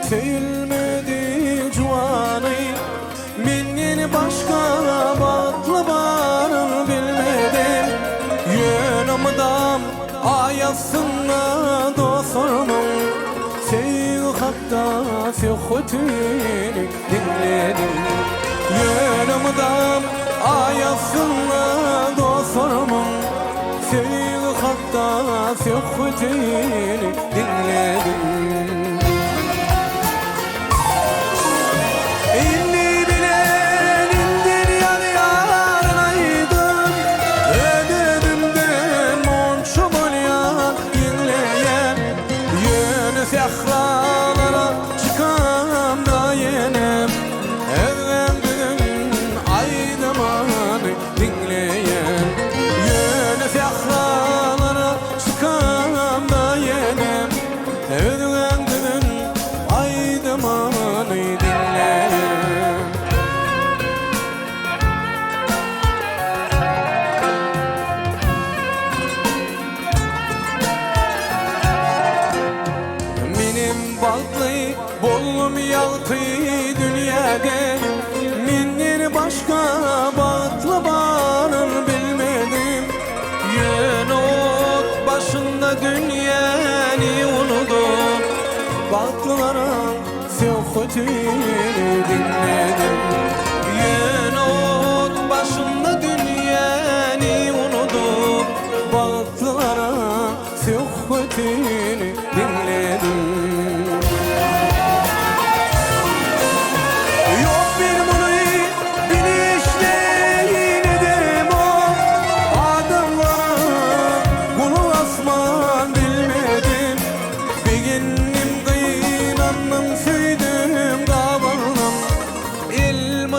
Sevilmedi cuvanı Minnin başka batlı barın bilmedim Yönümdam ayasına dostlarımın Sev hatta sevhutini dinledim Yönümdam ayasına dostlarımın Sev hatta sevhutini dinledim Sehralara çıkam da yenem Evvelden aydamanı dinleyen Yöne sehralara çıkam da yenem Evvelden aydamanı dinleyen Baltlı bollum yaltı dünyada Minnin başka batlı barın bilmedim Yön ot başında dünyanı unudum Baltlıların sevhutini dinledim Yön ot başında dünyanı unudum Baltlıların sevhutini dinledim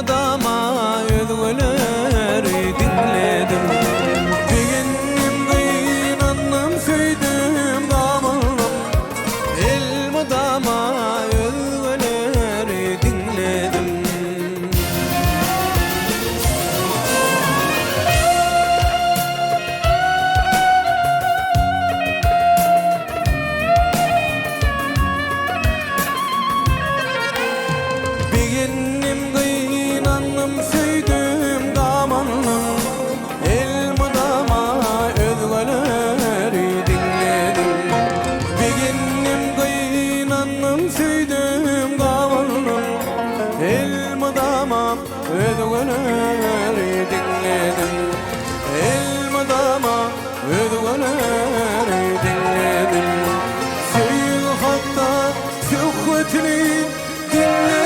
Dama ödgüleri dinledim Beginnim kıynanım söydüm damalım Elma dama ödgüleri dinledim Beginnim söydüm damanım Elma dama özgüleri dinledim Beginnim kıynanım söydüm damanım Elma dama özgüleri dinledim Elma dama özgüleri dinledim Sevgi hatta sevkutini dinledim